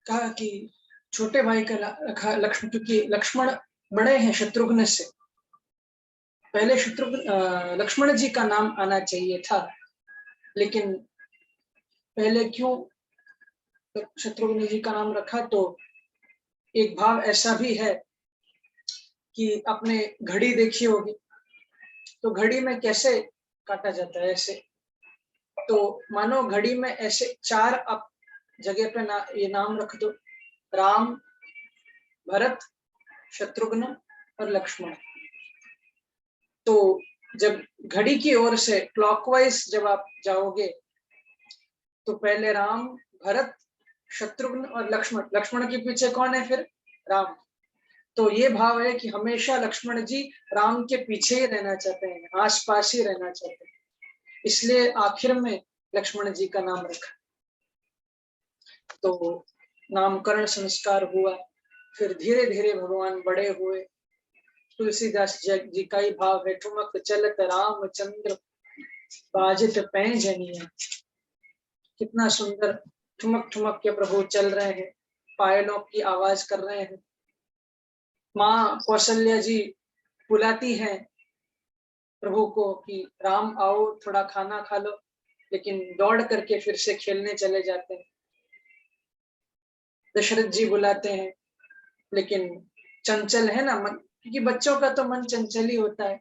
कहा कि छोटे भाई का रखा लक्ष्मण, क्योंकि लक्ष्मण बड़े हैं शत्रुघ्न से, पहले लक्ष्मण जी का नाम आना चाहिए था, लेकिन पहले क्यों शत्रुघ्न जी का नाम रखा? तो एक भाव ऐसा भी है कि आपने घड़ी देखी होगी, तो घड़ी में कैसे काटा जाता है ऐसे, तो मानो घड़ी में ऐसे चार आप जगह पे ये नाम रख दो, राम, भरत, शत्रुघ्न और लक्ष्मण। तो जब घड़ी की ओर से क्लॉकवाइज जब आप जाओगे तो पहले राम, भरत, शत्रुघ्न और लक्ष्मण। लक्ष्मण के पीछे कौन है फिर? राम। तो ये भाव है कि हमेशा लक्ष्मण जी राम के पीछे ही रहना चाहते हैं, आसपास ही रहना चाहते हैं, इसलिए आखिर में लक्ष्मण जी का नाम रखा। तो नामकरण संस्कार हुआ, फिर धीरे धीरे भगवान बड़े हुए। तुलसीदास जी का ही भाव है, ठुमक चलत रामचंद्र बाजित पैंजनिया। कितना सुंदर ठुमक ठुमक के प्रभु चल रहे हैं, पायलों की आवाज कर रहे हैं। माँ कौशल्या जी बुलाती हैं प्रभु को कि राम आओ थोड़ा खाना खा लो, लेकिन दौड़ करके फिर से खेलने चले जाते हैं। दशरथ जी बुलाते हैं, लेकिन चंचल है ना मन, क्योंकि बच्चों का तो मन चंचल ही होता है,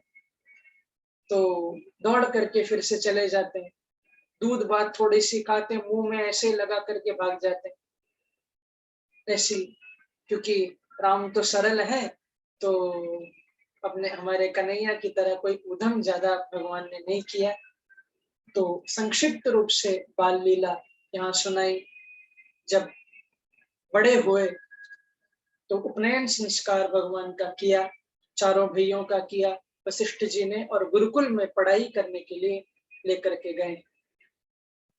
तो दौड़ करके फिर से चले जाते हैं। दूध भात थोड़ी सी खाते, मुंह में ऐसे लगा करके भाग जाते हैं ऐसी, क्योंकि राम तो सरल है, तो अपने हमारे कन्हैया की तरह कोई उधम ज्यादा भगवान ने नहीं किया। तो संक्षिप्त रूप से बाल लीला यहाँ सुनाई। जब बड़े हुए तो उपनयन संस्कार भगवान का किया, चारों भाइयों का किया वशिष्ठ जी ने, और गुरुकुल में पढ़ाई करने के लिए लेकर के गए।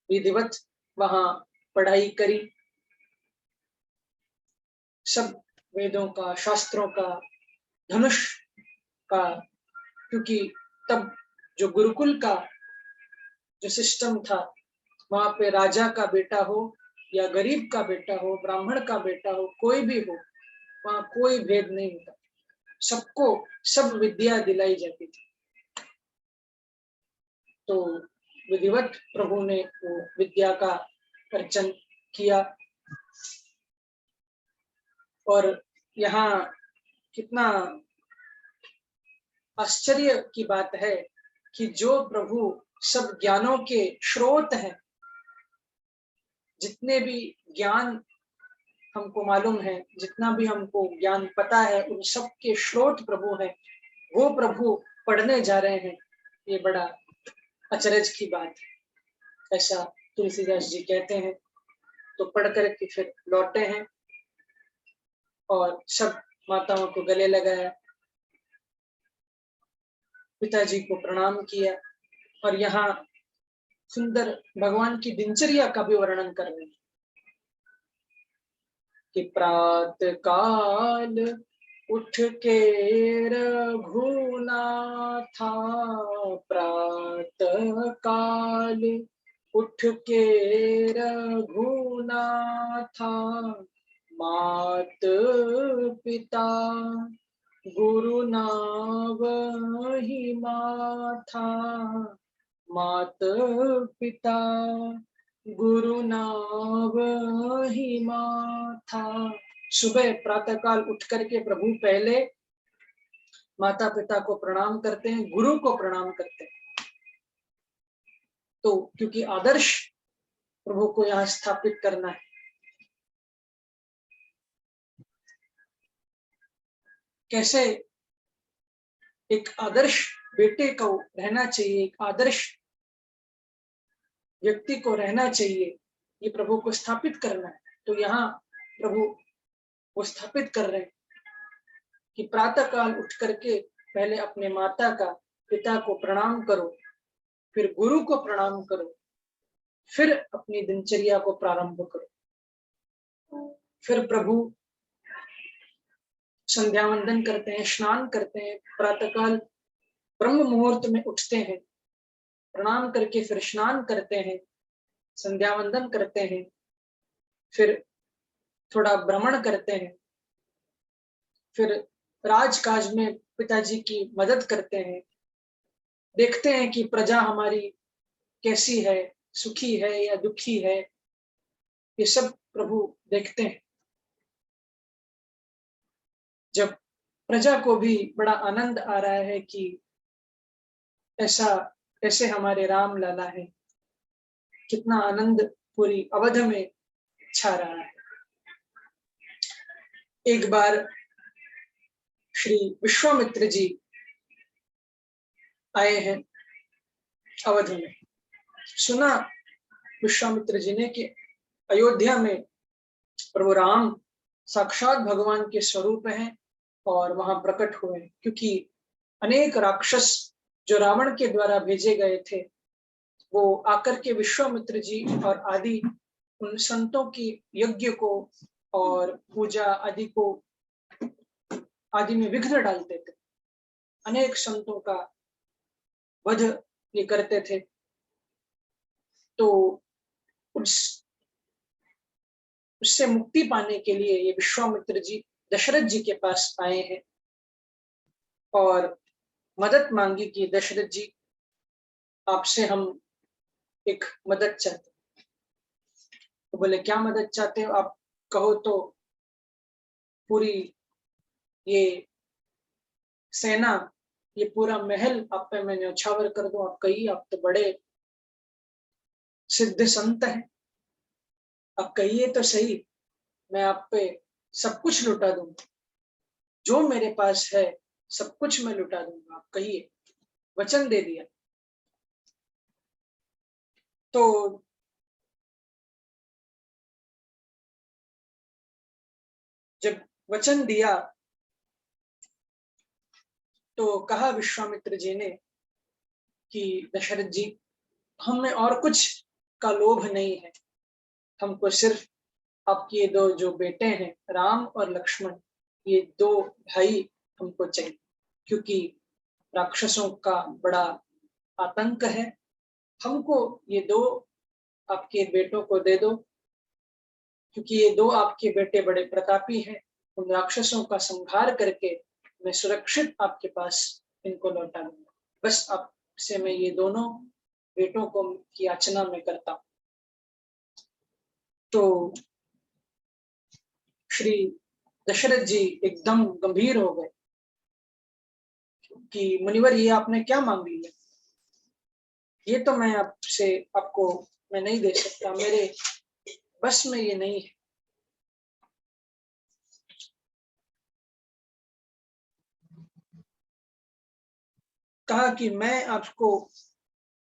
विधिवत वहां पढ़ाई करी, सब वेदों का, शास्त्रों का, धनुष का, क्योंकि तब जो गुरुकुल का जो सिस्टम था, वहां पे राजा का बेटा हो या गरीब का बेटा हो, ब्राह्मण का बेटा हो, कोई भी हो, वहां कोई भेद नहीं होता, सबको सब विद्या दिलाई जाती थी। तो विधिवत प्रभु ने वो विद्या का अर्चन किया। और यहाँ कितना आश्चर्य की बात है कि जो प्रभु सब ज्ञानों के स्रोत हैं, जितने भी ज्ञान हमको मालूम है, जितना भी हमको ज्ञान पता है, उन सब के स्रोत प्रभु हैं, वो प्रभु पढ़ने जा रहे हैं। ये बड़ा अचरज की बात है, ऐसा तुलसीदास जी कहते हैं। तो पढ़ करके फिर लौटे हैं और सब माताओं को गले लगाया, पिताजी को प्रणाम किया, और यहाँ सुंदर भगवान की दिनचर्या का भी वर्णन कर रहे हैं कि प्रात काल उठ के रघुनाथा, प्रात काल उठ के रघुनाथा, मात पिता गुरु नावहि माथा, मात पिता गुरु नावहि माथा। सुबह प्रातः काल उठ करके प्रभु पहले माता पिता को प्रणाम करते हैं, गुरु को प्रणाम करते हैं। तो क्योंकि आदर्श प्रभु को यहाँ स्थापित करना है, कैसे एक आदर्श बेटे को रहना चाहिए, एक आदर्श व्यक्ति को रहना चाहिए, ये प्रभु को स्थापित करना है। तो यहाँ प्रभु वो स्थापित कर रहे हैं कि प्रातः काल उठ करके पहले अपने माता का, पिता को प्रणाम करो, फिर गुरु को प्रणाम करो, फिर अपनी दिनचर्या को प्रारंभ करो। फिर प्रभु संध्या वंदन करते हैं, स्नान करते हैं, प्रातःकाल ब्रह्म मुहूर्त में उठते हैं, प्रणाम करके फिर स्नान करते हैं, संध्या वंदन करते हैं, फिर थोड़ा भ्रमण करते हैं, फिर राजकाज में पिताजी की मदद करते हैं, देखते हैं कि प्रजा हमारी कैसी है, सुखी है या दुखी है, ये सब प्रभु देखते हैं। जब प्रजा को भी बड़ा आनंद आ रहा है कि ऐसा ऐसे हमारे राम लाला है, कितना आनंद पूरी अवध में छा रहा है। एक बार श्री विश्वामित्र जी आए हैं अवध में। सुना विश्वामित्र जी ने कि अयोध्या में प्रभु राम साक्षात भगवान के स्वरूप हैं और वहां प्रकट हुए, क्योंकि अनेक राक्षस जो रावण के द्वारा भेजे गए थे वो आकर के विश्वामित्र जी और आदि उन संतों की यज्ञ को और पूजा आदि को आदि में विघ्न डालते थे। अनेक संतों का वध ये करते थे। तो उससे मुक्ति पाने के लिए ये विश्वामित्र जी दशरथ जी के पास आए हैं और मदद मांगी कि दशरथ जी आपसे हम एक मदद चाहते हैं। तो बोले क्या मदद चाहते हो आप, कहो तो पूरी ये सेना, ये पूरा महल आप पे मैं न्यौछावर कर दूं। आप कहिए, आप तो बड़े सिद्ध संत हैं, आप कहिए तो सही, मैं आप पे सब कुछ लुटा दूंगा, जो मेरे पास है सब कुछ मैं लुटा दूंगा, आप कहिए। वचन दे दिया। तो जब वचन दिया तो कहा विश्वामित्र जी ने कि दशरथ जी, हमें और कुछ का लोभ नहीं है, हमको सिर्फ आपके दो जो बेटे हैं राम और लक्ष्मण, ये दो भाई हमको चाहिए, क्योंकि राक्षसों का बड़ा आतंक है। हमको ये दो आपके बेटों को दे दो, क्योंकि ये दो आपके बेटे बड़े प्रतापी हैं। उन राक्षसों का संहार करके मैं सुरक्षित आपके पास इनको लौटा दूंगा। बस आपसे मैं ये दोनों बेटों को की याचना में करता हूं। तो श्री दशरथ जी एकदम गंभीर हो गए कि मुनिवर, ये आपने क्या मांग लिया? ये तो मैं आपसे आपको मैं नहीं दे सकता, मेरे बस में ये नहीं है। कहा कि मैं आपको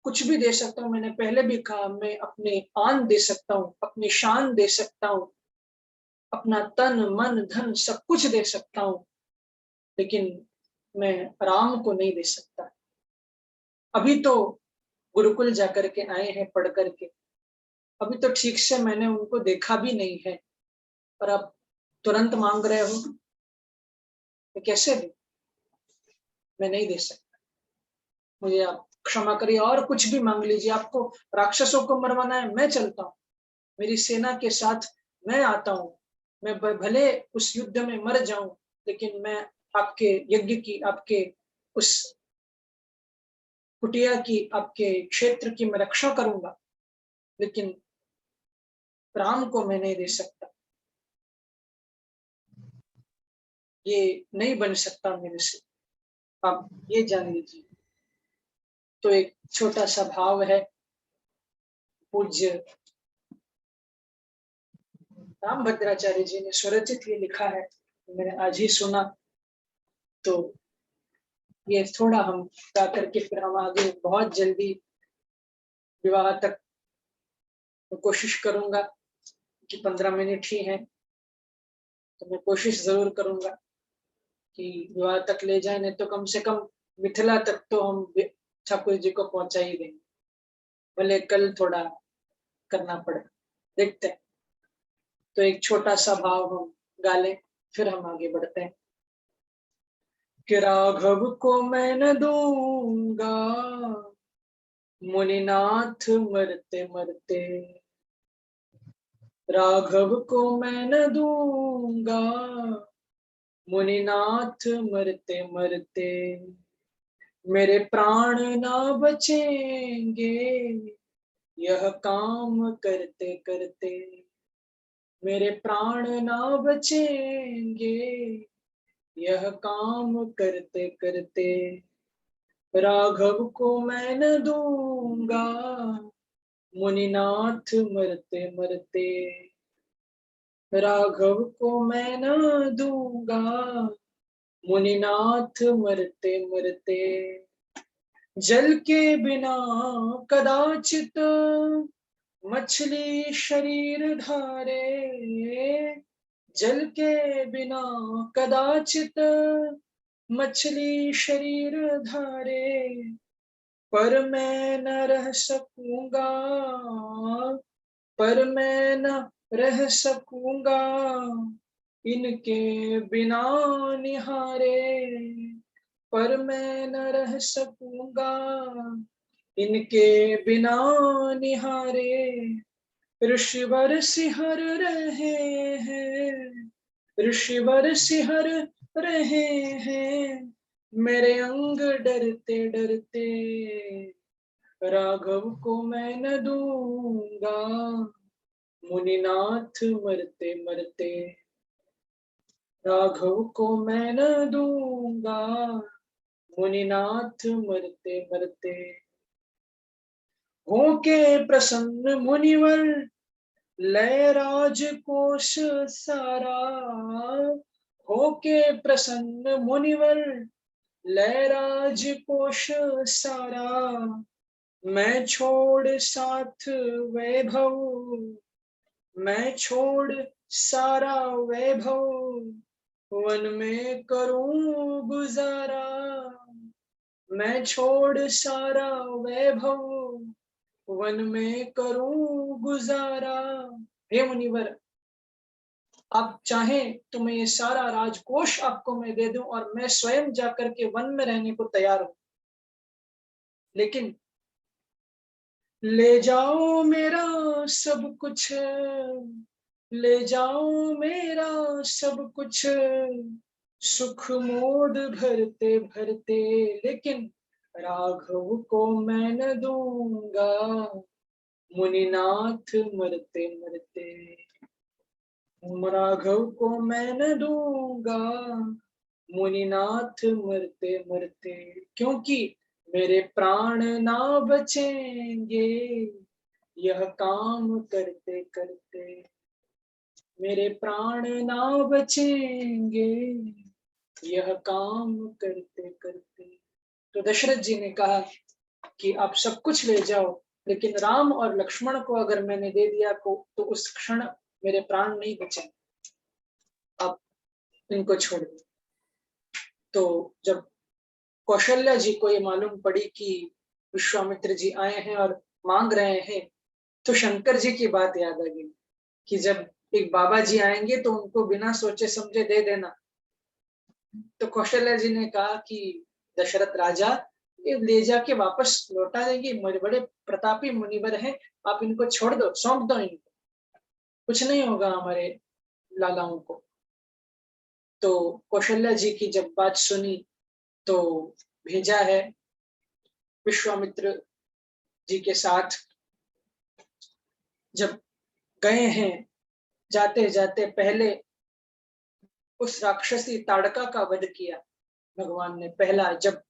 कुछ भी दे सकता हूँ, मैंने पहले भी कहा, मैं अपने आन दे सकता हूँ, अपनी शान दे सकता हूँ, अपना तन मन धन सब कुछ दे सकता हूँ, लेकिन मैं राम को नहीं दे सकता। अभी तो गुरुकुल जाकर के आए हैं पढ़ करके, अभी तो ठीक से मैंने उनको देखा भी नहीं है, और अब तुरंत मांग रहे हो, तो कैसे भी मैं नहीं दे सकता। मुझे आप क्षमा करिए, और कुछ भी मांग लीजिए। आपको राक्षसों को मरवाना है, मैं चलता हूँ, मेरी सेना के साथ मैं आता हूँ, मैं भले उस युद्ध में मर जाऊं, लेकिन मैं आपके यज्ञ की, आपके उस कुटिया की, आपके क्षेत्र की मैं रक्षा करूंगा, लेकिन राम को मैं नहीं दे सकता, ये नहीं बन सकता मेरे से, आप ये जान लीजिए। तो एक छोटा सा भाव है, पूज्य राम भद्राचार्य जी ने स्वरचित ये लिखा है, मैंने आज ही सुना, तो ये थोड़ा हम गा करके फिर हम आगे बहुत जल्दी विवाह तक कोशिश करूंगा कि 15 मिनट ही है, तो मैं कोशिश जरूर करूंगा कि विवाह तक ले जाए, नहीं तो कम से कम मिथिला तक तो हम ठाकुर जी को पहुंचा ही देंगे, भले कल थोड़ा करना पड़े, देखते हैं। तो एक छोटा सा भाव हम गा लें, फिर हम आगे बढ़ते हैं। कि राघव को मैं न दूंगा मुनिनाथ मरते मरते, राघव को मैं न दूंगा मुनिनाथ मरते मरते, मेरे प्राण ना बचेंगे यह काम करते करते, मेरे प्राण ना बचेंगे यह काम करते करते, राघव को मैं न दूंगा मुनिनाथ मरते मरते, राघव को मैं न दूंगा मुनिनाथ मरते मरते, जल के बिना कदाचित मछली शरीर धारे, जल के बिना कदाचित मछली शरीर धारे, पर मैं न रह सकूंगा, पर मैं न रह सकूंगा इनके बिना निहारे, पर मैं न रह सकूंगा इनके बिना निहारे, ऋषिवर सिहर रहे हैं, ऋषिवर सिहर रहे हैं, मेरे अंग डरते डरते, राघव को मैं न दूंगा मुनिनाथ मरते मरते, राघव को मैं न दूंगा मुनिनाथ मरते मरते, हो के प्रसन्न मुनिवर लय राजकोष सारा, हो के प्रसन्न मुनिवर लय राजकोष सारा, मैं छोड़ साथ वैभव, मैं छोड़ सारा वैभव वन में करूं गुजारा, मैं छोड़ सारा वैभव वन में करूं गुजारा। हे मुनिवर, आप चाहें तो मैं ये सारा राजकोष आपको मैं दे दूं और मैं स्वयं जाकर के वन में रहने को तैयार हूं, लेकिन ले जाओ मेरा सब कुछ, ले जाओ मेरा सब कुछ, सुख मोद भरते भरते, लेकिन राघव को मैं न दूंगा मुनिनाथ मरते मरते, राघव को मैं न दूंगा मुनिनाथ मरते मरते, क्योंकि मेरे प्राण ना बचेंगे यह काम करते करते, मेरे प्राण ना बचेंगे यह काम करते करते। तो दशरथ जी ने कहा कि आप सब कुछ ले जाओ, लेकिन राम और लक्ष्मण को अगर मैंने दे दिया तो उस क्षण मेरे प्राण नहीं बचेंगे, आप इनको छोड़ दो। तो जब कौशल्या जी को ये मालूम पड़ी कि विश्वामित्र जी आए हैं और मांग रहे हैं, तो शंकर जी की बात याद आ गई कि जब एक बाबा जी आएंगे तो उनको बिना सोचे समझे दे देना। तो कौशल्या जी ने कहा कि दशरथ राजा, ये ले जाके वापस लौटा देंगे, बड़े प्रतापी मुनिवर हैं, आप इनको छोड़ दो, सौंप दो इनको, कुछ नहीं होगा हमारे लालाओं को। तो कौशल्या जी की जब बात सुनी तो भेजा है विश्वामित्र जी के साथ, जब गए हैं, जाते जाते पहले उस राक्षसी ताड़का का वध किया भगवान ने। पहला जब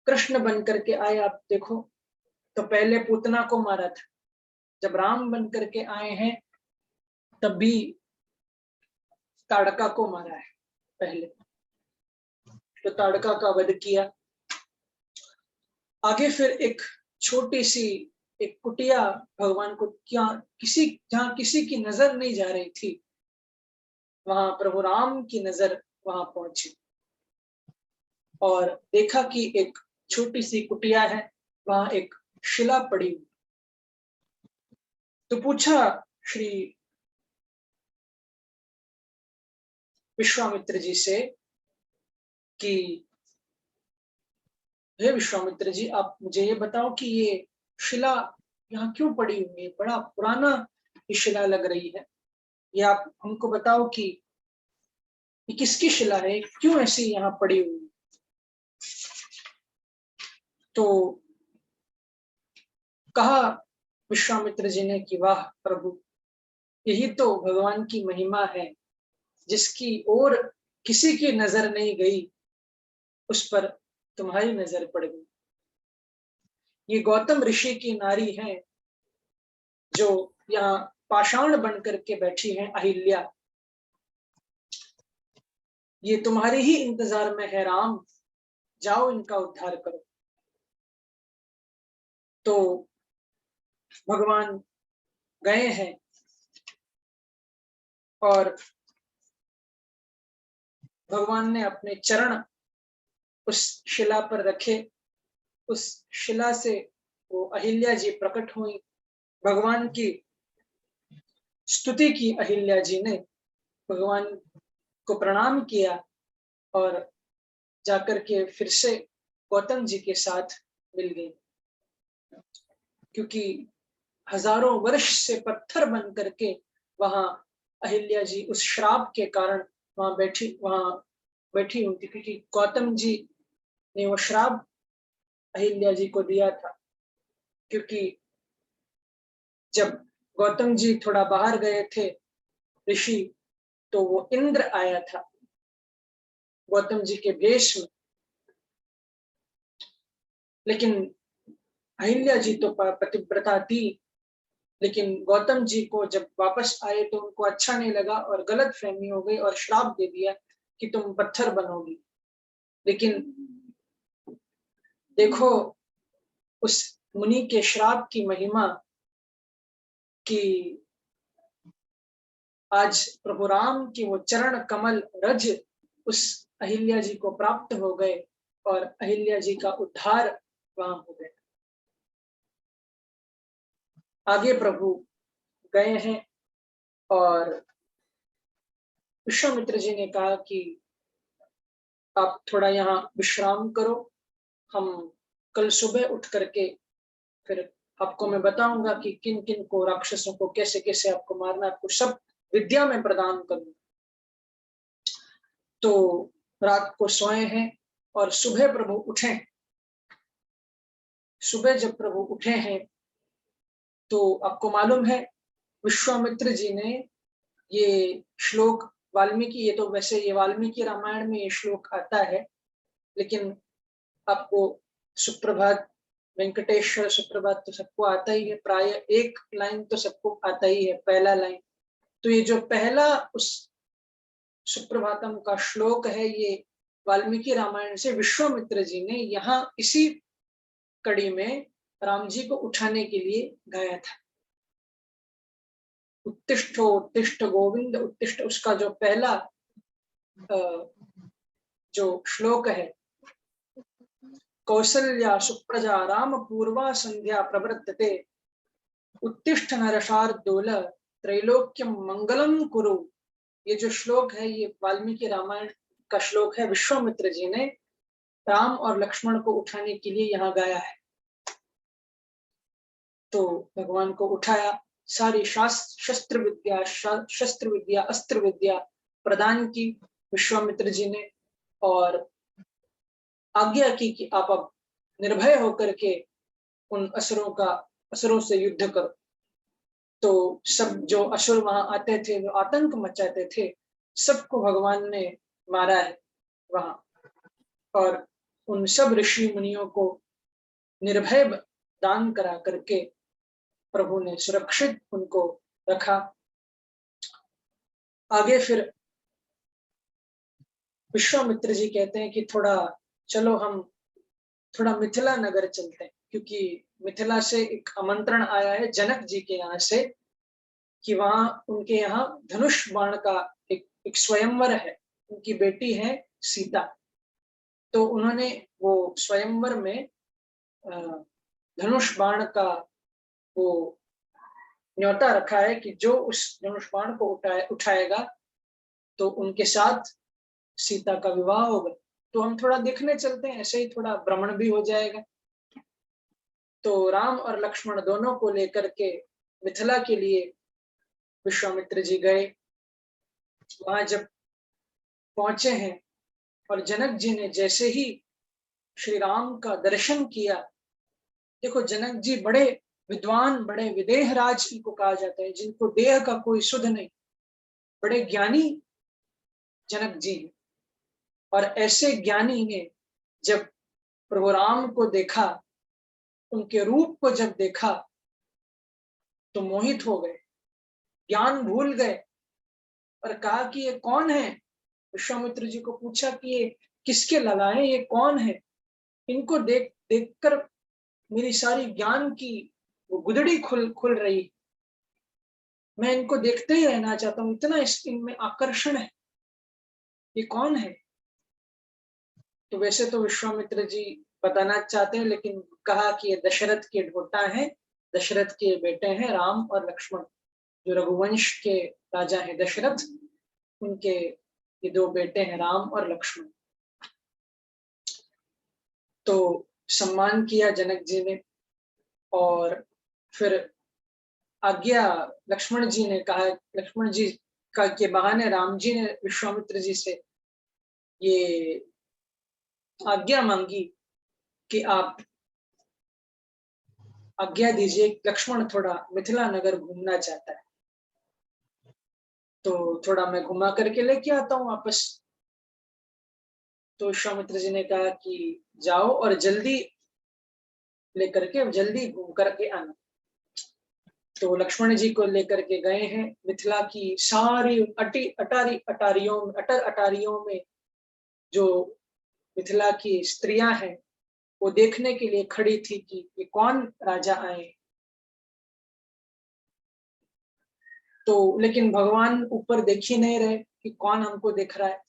कृष्ण बन करके आए, आप देखो, तो पहले पूतना को मारा था, जब राम बन करके आए हैं तब भी ताड़का को मारा है पहले, तो ताड़का का वध किया। आगे फिर एक छोटी सी एक कुटिया भगवान को, क्या किसी जहां किसी की नजर नहीं जा रही थी, वहां प्रभु राम की नजर वहां पहुंची और देखा कि एक छोटी सी कुटिया है, वहां एक शिला पड़ी हुई। तो पूछा श्री विश्वामित्र जी से कि हे विश्वामित्र जी, आप मुझे ये बताओ कि ये शिला यहाँ क्यों पड़ी हुई है, बड़ा पुराना ये शिला लग रही है। ये आप हमको बताओ कि ये किसकी शिला है, क्यों ऐसी यहाँ पड़ी हुई। तो कहा विश्वामित्र जी ने कि वाह प्रभु, यही तो भगवान की महिमा है, जिसकी ओर किसी की नजर नहीं गई उस पर तुम्हारी नजर पड़ गई। ये गौतम ऋषि की नारी है जो यहाँ पाषाण बन करके बैठी है, अहिल्या। ये तुम्हारे ही इंतजार में है राम, जाओ इनका उद्धार करो। तो भगवान गए हैं और भगवान ने अपने चरण उस शिला पर रखे। उस शिला से वो अहिल्या जी प्रकट हुई, भगवान की स्तुति की अहिल्या जी ने, भगवान को प्रणाम किया और जाकर के फिर से गौतम जी के साथ मिल गई। क्योंकि हजारों वर्ष से पत्थर बन करके वहां अहिल्या जी उस श्राप के कारण वहां बैठी हुई थी, क्योंकि गौतम जी ने वो श्राप अहिल्या जी को दिया था। क्योंकि जब गौतम जी थोड़ा बाहर गए थे ऋषि, तो वो इंद्र आया था गौतम जी के भेष में। लेकिन अहिल्या जी तो पतिव्रता थी, लेकिन गौतम जी को जब वापस आए तो उनको अच्छा नहीं लगा और गलत फहमी हो गई और श्राप दे दिया कि तुम पत्थर बनोगी। लेकिन देखो उस मुनि के श्राप की महिमा कि आज प्रभु राम की वो चरण कमल रज उस अहिल्या जी को प्राप्त हो गए और अहिल्या जी का उद्धार वहां हो गया। आगे प्रभु गए हैं और विश्वामित्र जी ने कहा कि आप थोड़ा यहाँ विश्राम करो, हम कल सुबह उठ करके फिर आपको मैं बताऊंगा कि किन किन को, राक्षसों को कैसे कैसे आपको मारना, आपको सब विद्या में प्रदान करूंगा। तो रात को सोए हैं और सुबह प्रभु उठे। सुबह जब प्रभु उठे हैं तो आपको मालूम है विश्वामित्र जी ने ये श्लोक वाल्मीकि, ये तो वैसे ये वाल्मीकि रामायण में ये श्लोक आता है, लेकिन आपको सुप्रभात वेंकटेश्वर सुप्रभात तो सबको आता ही है, प्राय एक लाइन तो सबको आता ही है, पहला लाइन। तो ये जो पहला उस सुप्रभातम का श्लोक है, ये वाल्मीकि रामायण से विश्वामित्र जी ने यहाँ इसी कड़ी में राम जी को उठाने के लिए गाया था। उत्तिष्ठो उत्तिष्ठ गोविंद उत्तिष्ठ, उसका जो पहला जो श्लोक है, कौसल्या सुप्रजा राम पूर्वा संध्या प्रवर्तते, उत्तिष्ठ नरशार्दूल त्रैलोक्यम मंगलम कुरु। ये जो श्लोक है ये वाल्मीकि रामायण का श्लोक है, विश्वामित्र जी ने राम और लक्ष्मण को उठाने के लिए यहाँ गाया है। तो भगवान को उठाया, सारी शस्त्र विद्या अस्त्र विद्या प्रदान की विश्वामित्र जी ने और आज्ञा की कि आप अब निर्भय होकर के उन असुरों से युद्ध करो। तो सब जो असुर वहां आते थे, जो आतंक मचाते थे, सबको भगवान ने मारा है वहां, और उन सब ऋषि मुनियों को निर्भय दान करा करके प्रभु ने सुरक्षित उनको रखा। आगे फिर विश्वामित्र जी कहते हैं कि थोड़ा चलो हम थोड़ा मिथिला नगर चलते हैं, क्योंकि मिथिला से एक आमंत्रण आया है जनक जी के यहाँ से कि वहां उनके यहाँ धनुष बाण का एक स्वयंवर है, उनकी बेटी है सीता। तो उन्होंने वो स्वयंवर में धनुष बाण का वो न्योता रखा है कि जो उस धनुष बाण को उठाएगा तो उनके साथ सीता का विवाह होगा। तो हम थोड़ा देखने चलते हैं, ऐसे ही थोड़ा भ्रमण भी हो जाएगा। तो राम और लक्ष्मण दोनों को लेकर के मिथिला के लिए विश्वामित्र जी गए वहां जब पहुंचे हैं और जनक जी ने जैसे ही श्री राम का दर्शन किया, देखो जनक जी बड़े विद्वान, बड़े विदेह राज इनको कहा जाता है, जिनको देह का कोई सुध नहीं, बड़े ज्ञानी जनक जी। और ऐसे ज्ञानी ने जब प्रभु राम को देखा, उनके रूप को जब देखा, तो मोहित हो गए, ज्ञान भूल गए और कहा कि ये कौन है। विश्वामित्र जी को पूछा कि ये किसके लला है, ये कौन है। इनको देख देखकर मेरी सारी ज्ञान की वो गुदड़ी खुल खुल रही, मैं इनको देखते ही रहना चाहता हूँ, इतना इनमें आकर्षण है, ये कौन है। तो वैसे तो विश्वामित्र जी बताना चाहते हैं, लेकिन कहा कि ये दशरथ के ढोटा हैं, दशरथ के बेटे हैं राम और लक्ष्मण, जो रघुवंश के राजा हैं दशरथ, उनके ये दो बेटे हैं राम और लक्ष्मण। तो सम्मान किया जनक जी ने, और फिर आज्ञा लक्ष्मण जी ने कहा, लक्ष्मण जी का के बहाने राम जी ने विश्वामित्र जी से ये आज्ञा मांगी कि आप आज्ञा दीजिए, लक्ष्मण थोड़ा मिथिला नगर घूमना चाहता है, तो थोड़ा मैं घुमा करके लेके आता हूँ वापस। तो विश्वामित्र जी ने कहा कि जाओ और जल्दी लेकर के जल्दी घूम करके आना। तो लक्ष्मण जी को लेकर के गए हैं मिथिला की सारी अटर अटारियों में जो मिथिला की स्त्रियां हैं, वो देखने के लिए खड़ी थी कि ये कौन राजा आए। तो लेकिन भगवान ऊपर देख ही नहीं रहे कि कौन हमको देख रहा है।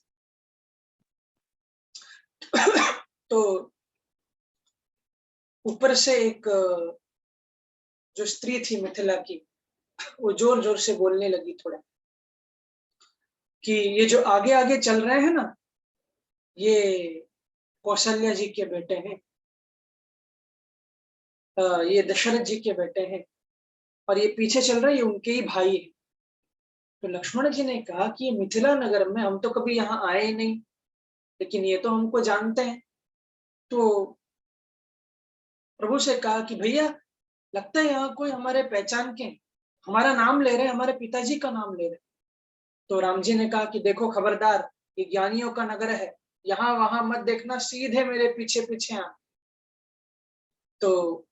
तो ऊपर से एक जो स्त्री थी मिथिला की, वो जोर जोर से बोलने लगी थोड़ा, कि ये जो आगे आगे चल रहे हैं ना, ये कौशल्या जी के बेटे हैं, ये दशरथ जी के बेटे हैं, और ये पीछे चल रहे हैं, ये उनके ही भाई हैं। तो लक्ष्मण जी ने कहा कि ये मिथिला नगर में हम तो कभी यहाँ आए ही नहीं, लेकिन ये तो हमको जानते हैं। तो प्रभु से कहा कि भैया, लगता है यहाँ कोई हमारे पहचान के, हमारा नाम ले रहे हैं, हमारे पिताजी का नाम ले रहे हैं। तो राम जी ने कहा कि देखो खबरदार, ये ज्ञानियों का नगर है, यहाँ वहां मत देखना, सीधे मेरे पीछे पीछे आ। तो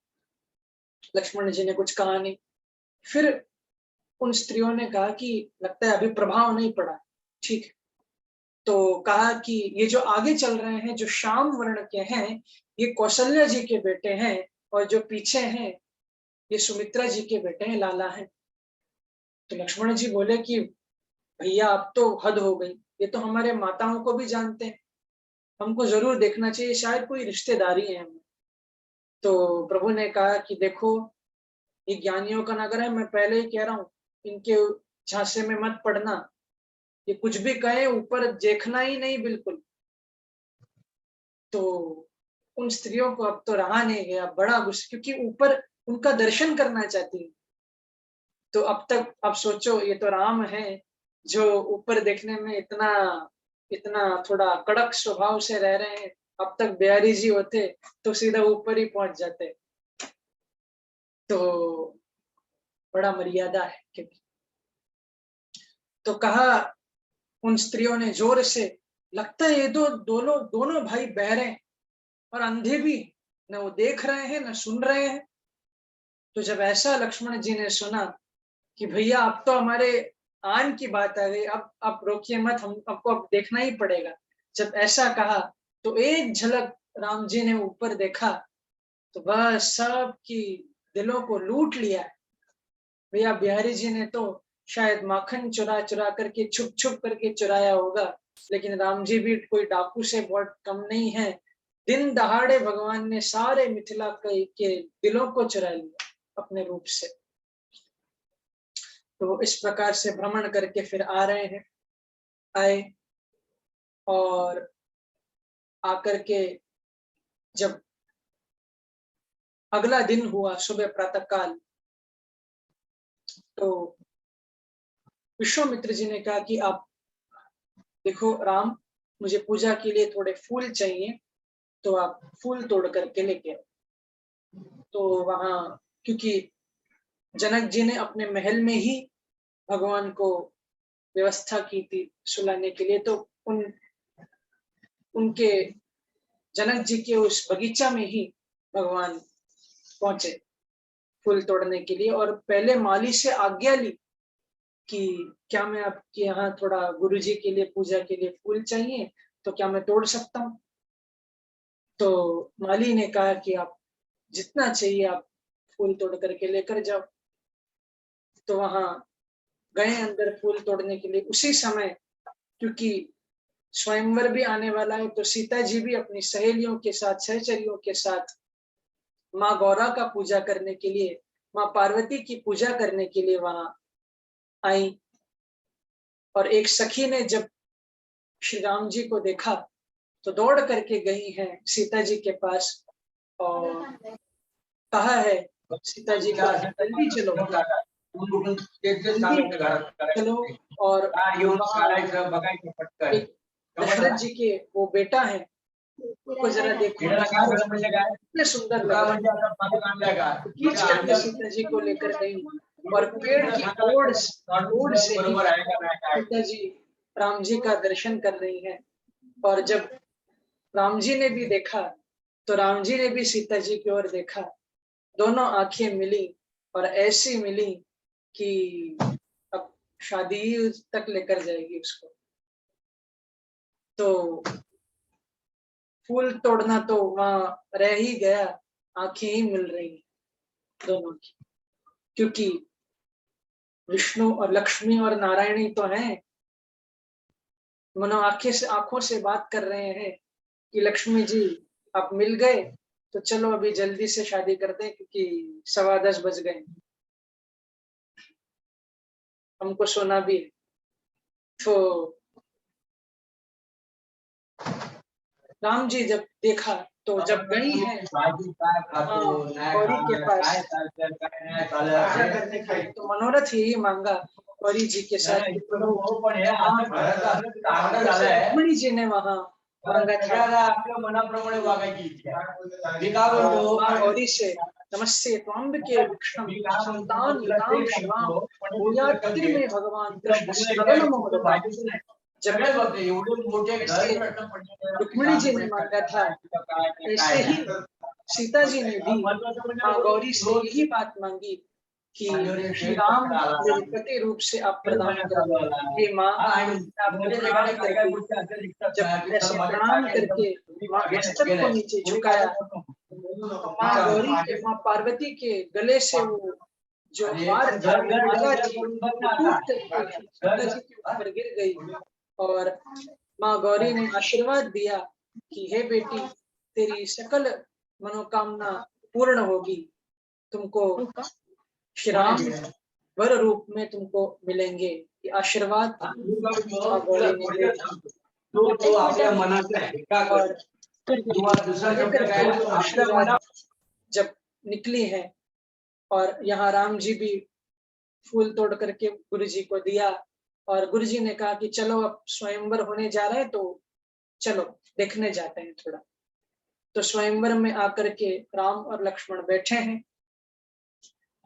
लक्ष्मण जी ने कुछ कहा नहीं। फिर उन स्त्रियों ने कहा कि लगता है अभी प्रभाव नहीं पड़ा, ठीक है। तो कहा कि ये जो आगे चल रहे हैं, जो श्याम वर्ण के हैं, ये कौशल्या जी के बेटे हैं, और जो पीछे हैं, ये सुमित्रा जी के बेटे हैं, लाला हैं। तो लक्ष्मण जी बोले कि भैया अब तो हद हो गई, ये तो हमारे माताओं को भी जानते हैं, हमको जरूर देखना चाहिए, शायद कोई रिश्तेदारी है हमें। तो प्रभु ने कहा कि देखो, ये ज्ञानियों का नगर है, मैं पहले ही कह रहा हूँ, इनके झांसे में मत पड़ना, ये कुछ भी कहे ऊपर देखना ही नहीं बिल्कुल। तो उन स्त्रियों को अब तो रहा नहीं गया, बड़ा गुस्सा, क्योंकि ऊपर उनका दर्शन करना चाहती है। तो अब तक, अब सोचो, ये तो राम है जो ऊपर देखने में इतना इतना थोड़ा कड़क स्वभाव से रह रहे हैं, अब तक बिहारी जी होते तो सीधा ऊपर ही पहुंच जाते। तो बड़ा मर्यादा है क्योंकि। तो कहा उन स्त्रियों ने जोर से, लगता है ये दोनों दोनों भाई बहरे हैं और अंधे भी, न वो देख रहे हैं न सुन रहे हैं। तो जब ऐसा लक्ष्मण जी ने सुना कि भैया अब तो हमारे आन की बात आ गई, अब रोकिए मत, हम आपको अब देखना ही पड़ेगा। जब ऐसा कहा, तो एक झलक राम जी ने ऊपर देखा, तो बस सबकी दिलों को लूट लिया। भैया बिहारी जी ने तो शायद माखन चुरा चुरा करके, छुप छुप करके चुराया होगा, लेकिन राम जी भी कोई डाकू से बहुत कम नहीं है। दिन दहाड़े भगवान ने सारे मिथिला के दिलों को चुरा लिया अपने रूप से। तो इस प्रकार से भ्रमण करके फिर आ रहे हैं, आए, और आकर के जब अगला दिन हुआ सुबह प्रातः काल, तो विश्वामित्र जी ने कहा कि आप देखो राम, मुझे पूजा के लिए थोड़े फूल चाहिए, तो आप फूल तोड़ करके लेके आओ। तो वहां, क्योंकि जनक जी ने अपने महल में ही भगवान को व्यवस्था की थी सुलाने के लिए, तो उनके जनक जी के उस बगीचा में ही भगवान पहुंचे फूल तोड़ने के लिए, और पहले माली से आज्ञा ली कि क्या मैं आपके यहाँ थोड़ा गुरु जी के लिए पूजा के लिए फूल चाहिए, तो क्या मैं तोड़ सकता हूँ। तो माली ने कहा कि आप जितना चाहिए आप फूल तोड़ करके लेकर जाओ। तो वहां गए अंदर फूल तोड़ने के लिए। उसी समय, क्योंकि स्वयंवर भी आने वाला है, तो सीता जी भी अपनी सहेलियों के साथ, सहचरियों के साथ माँ गौरा का पूजा करने के लिए, माँ पार्वती की पूजा करने के लिए वहां आई। और एक सखी ने जब श्री राम जी को देखा तो दौड़ करके गई है सीता जी के पास और कहा है सीता जी का, जल्दी चलो, जल्दी चलो। और एक दशरथ जी के वो बेटा है, उनको जरा देखो, कितने सुंदर लग रहे हैं। खींच करके सीता जी को लेकर गई और पेड़ की ओर से ही सीता जी राम जी का दर्शन कर रही हैं। और जब राम जी ने भी देखा तो राम जी ने भी सीता जी की ओर देखा, दोनों आंखें मिली और ऐसी मिली कि अब शादी तक लेकर जाएगी उसको। तो फूल तोड़ना तो वहां रह ही गया, आंखें ही मिल रही दोनों की, क्योंकि विष्णु और लक्ष्मी और नारायणी तो हैं, मनो आंखों से बात कर रहे हैं कि लक्ष्मी जी आप मिल गए, तो चलो अभी जल्दी से शादी करते हैं, क्योंकि 10:15 बज गए, हमको सोना भी है। तो राम जी जब देखा, तो जब गई है गौरी के पास पूजा करने के लिए, तो मनोरथ यही मांगा गौरी जी के साथ कि प्रभु रुक्मिणी जी ने वहां मांगा था गौरी से, नमस्ते त्वाम्बिके विष्णु संतान हितां शिवां भूयात् में भगवान कृष्ण स्मरण मोदकात्। जब रुक्मिणी जी ने मांगा था, ऐसे ही सीता जी ने भी माँ गौरी से यही बात मांगी कि श्री राम मेरे पति रूप से आप प्रदान करो। हे माँ, आपको प्रणाम करके, जब ऐसे प्रणाम करके माँ मस्तक को नीचे झुकाया, तो माँ गौरी के, माँ पार्वती के गले से वो जो हार था, माला थी, टूट करके सीता जी के ऊपर गिर गई। और माँ गौरी ने आशीर्वाद दिया कि हे बेटी, तेरी सकल मनोकामना पूर्ण होगी, तुमको श्री राम वर रूप में तुमको मिलेंगे। ये आशीर्वाद माँ गौरी ने दिया। जब निकली है और यहाँ राम जी भी फूल तोड़ करके गुरु जी को दिया, और गुरु जी ने कहा कि चलो अब स्वयंवर होने जा रहे हैं, तो चलो देखने जाते हैं थोड़ा। तो स्वयंवर में आकर के राम और लक्ष्मण बैठे हैं,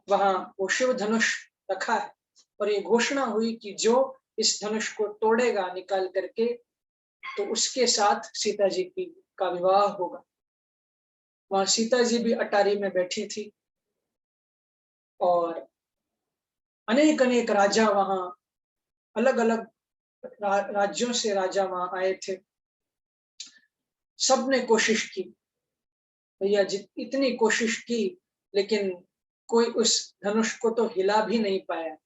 वहां वो शिव धनुष रखा है, और ये घोषणा हुई कि जो इस धनुष को तोड़ेगा निकाल करके, तो उसके साथ सीता जी की का विवाह होगा। वहां सीता जी भी अटारी में बैठी थी, और अनेक अनेक राजा वहां, अलग अलग राज्यों से राजा वहां आए थे। सबने कोशिश की, भैया इतनी कोशिश की, लेकिन कोई उस धनुष को तो हिला भी नहीं पाया।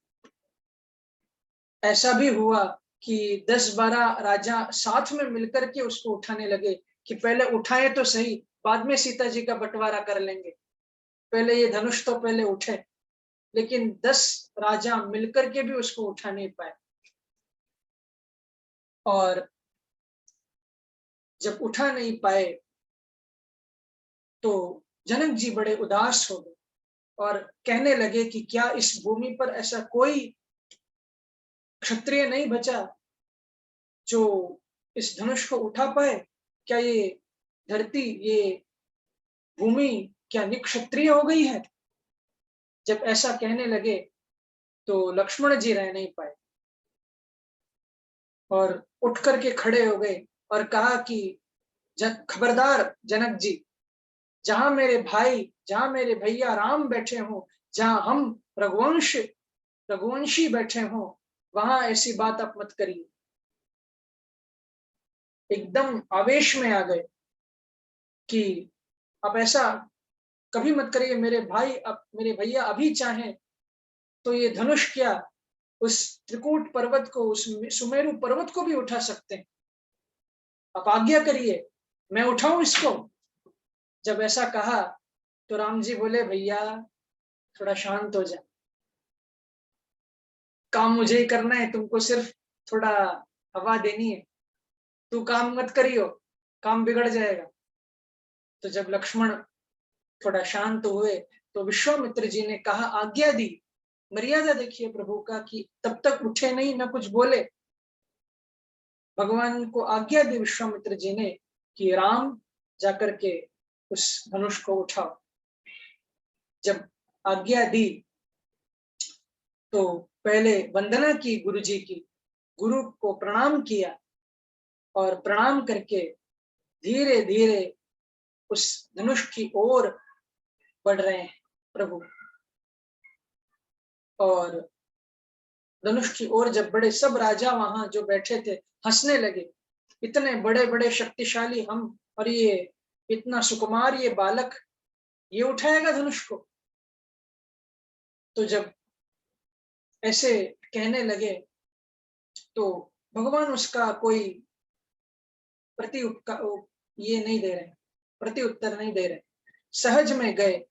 ऐसा भी हुआ कि 10-12 राजा साथ में मिलकर के उसको उठाने लगे कि पहले उठाए तो सही, बाद में सीता जी का बंटवारा कर लेंगे, पहले ये धनुष तो पहले उठे। लेकिन 10 राजा मिलकर के भी उसको उठा नहीं पाए। और जब उठा नहीं पाए तो जनक जी बड़े उदास हो गए और कहने लगे कि क्या इस भूमि पर ऐसा कोई क्षत्रिय नहीं बचा जो इस धनुष को उठा पाए? क्या ये धरती, ये भूमि क्या निक्षत्रिय हो गई है? जब ऐसा कहने लगे तो लक्ष्मण जी रह नहीं पाए और उठ करके खड़े हो गए और कहा कि खबरदार जनक जी, जहां मेरे भाई, जहां मेरे भैया राम बैठे हों, जहां हम रघुवंशी बैठे हों, वहां ऐसी बात आप मत करिए। एकदम आवेश में आ गए कि आप ऐसा कभी मत करिए। मेरे भाई, अब मेरे भैया अभी चाहें तो ये धनुष क्या, उस त्रिकूट पर्वत को, उस सुमेरु पर्वत को भी उठा सकते हैं। आप आज्ञा करिए, मैं उठाऊं इसको। जब ऐसा कहा तो राम जी बोले, भैया थोड़ा शांत हो जा, काम मुझे ही करना है, तुमको सिर्फ थोड़ा हवा देनी है, तू काम मत करियो, काम बिगड़ जाएगा। तो जब लक्ष्मण थोड़ा शांत हुए तो विश्वामित्र जी ने कहा, आज्ञा दी। मर्यादा देखिए प्रभु का, कि तब तक उठे नहीं, ना कुछ बोले। भगवान को आज्ञा दी विश्वामित्र जी ने कि राम जाकर के उस धनुष को उठाओ। जब आज्ञा दी तो पहले वंदना की गुरु जी की, गुरु को प्रणाम किया और प्रणाम करके धीरे धीरे उस धनुष की ओर बढ़ रहे हैं प्रभु। और धनुष की ओर जब बढ़े, सब राजा वहां जो बैठे थे हंसने लगे, इतने बड़े बड़े शक्तिशाली हम, और ये इतना सुकुमार ये बालक, ये उठाएगा धनुष को? तो जब ऐसे कहने लगे तो भगवान उसका कोई प्रति ये नहीं दे रहे, प्रति उत्तर नहीं दे रहे। सहज में गए,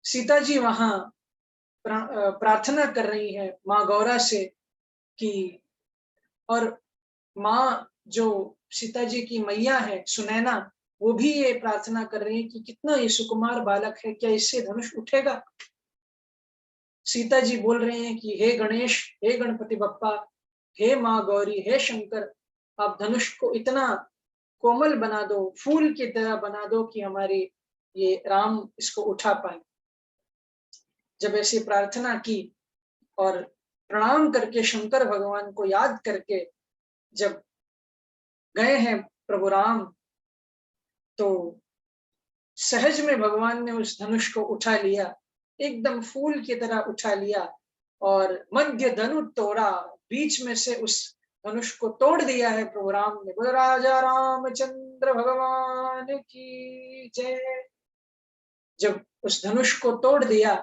सीता जी वहां प्रार्थना कर रही है माँ गौरा से कि, और माँ जो सीता जी की मैया है सुनैना, वो भी ये प्रार्थना कर रही है कि कितना ये सुकुमार बालक है, क्या इससे धनुष उठेगा? सीता जी बोल रहे हैं कि हे गणेश, हे गणपति बप्पा, हे माँ गौरी, हे शंकर, आप धनुष को इतना कोमल बना दो, फूल की तरह बना दो कि हमारे ये राम इसको उठा पाए। जब ऐसी प्रार्थना की और प्रणाम करके शंकर भगवान को याद करके जब गए हैं प्रभु राम, तो सहज में भगवान ने उस धनुष को उठा लिया, एकदम फूल की तरह उठा लिया और मध्य धनु तोड़ा, बीच में से उस धनुष को तोड़ दिया है प्रभु राम ने। बोल राजा रामचंद्र भगवान की जय। जब उस धनुष को तोड़ दिया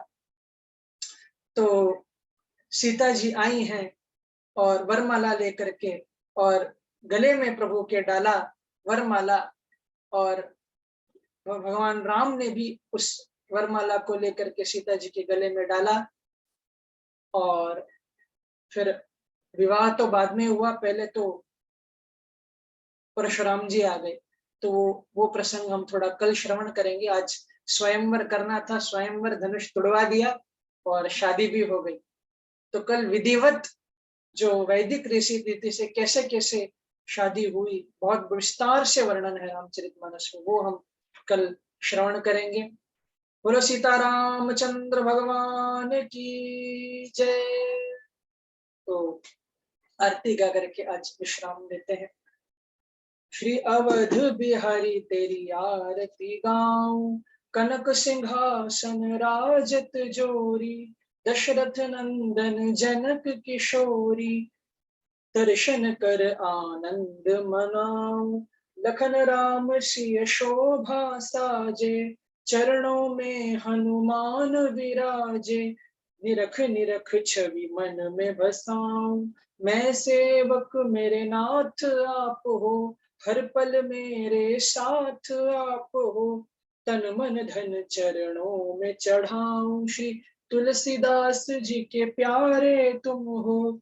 तो सीता जी आई हैं और वरमाला लेकर के, और गले में प्रभु के डाला वरमाला, और भगवान राम ने भी उस वरमाला को लेकर के सीता जी के गले में डाला। और फिर विवाह तो बाद में हुआ, पहले तो परशुराम जी आ गए, तो वो प्रसंग हम थोड़ा कल श्रवण करेंगे। आज स्वयंवर करना था, स्वयंवर धनुष तुड़वा दिया और शादी भी हो गई। तो कल विधिवत जो वैदिक ऋषि रीति से कैसे कैसे शादी हुई, बहुत विस्तार से वर्णन है रामचरितमानस में, वो हम कल श्रवण करेंगे। बोलो सीतारामचंद्र भगवान की जय। तो आरती गा करके आज विश्राम देते हैं। श्री अवध बिहारी तेरी आरती गाऊं, कनक सिंहासन राजत जोरी, दशरथ नंदन जनक किशोरी, दर्शन कर आनंद मनाऊं, लखन राम सिय शोभा साजे, चरणों में हनुमान विराजे, निरख निरख छवि मन में बसाऊं, मैं सेवक मेरे नाथ आप हो, हर पल मेरे साथ आप हो, तन मन धन चरणों में चढ़ाऊं, श्री तुलसीदास जी के प्यारे तुम हो,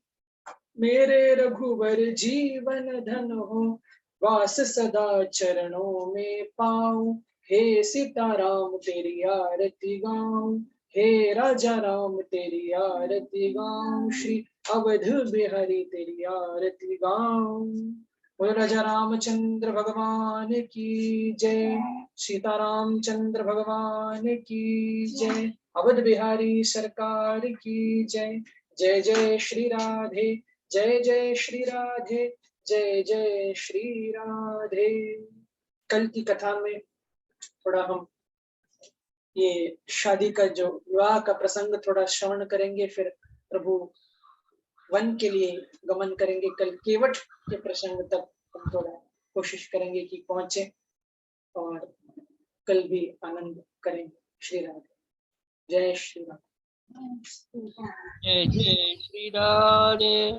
मेरे रघुवर जीवन धन हो, वास सदा चरणों में पाऊं, हे सीताराम तेरी आरती गाऊं, हे राजा राम तेरी आरती गाऊं, श्री अवध बिहारी तेरी आरती गाऊं। बोलो राजा रामचंद्र भगवान की जय, सीताराम चंद्र भगवान की जय, अवध बिहारी सरकार की जय। जय जय श्री राधे, जय जय श्री राधे, जय जय श्री राधे। कल की कथा में थोड़ा हम ये शादी का जो विवाह का प्रसंग थोड़ा श्रवण करेंगे, फिर प्रभु वन के लिए गमन करेंगे। कल केवट के प्रसंग तक हम थोड़ा कोशिश करेंगे कि पहुंचे और कल भी आनंद करेंगे। श्री राधे, जय श्री राधे। जय जय श्री राधे।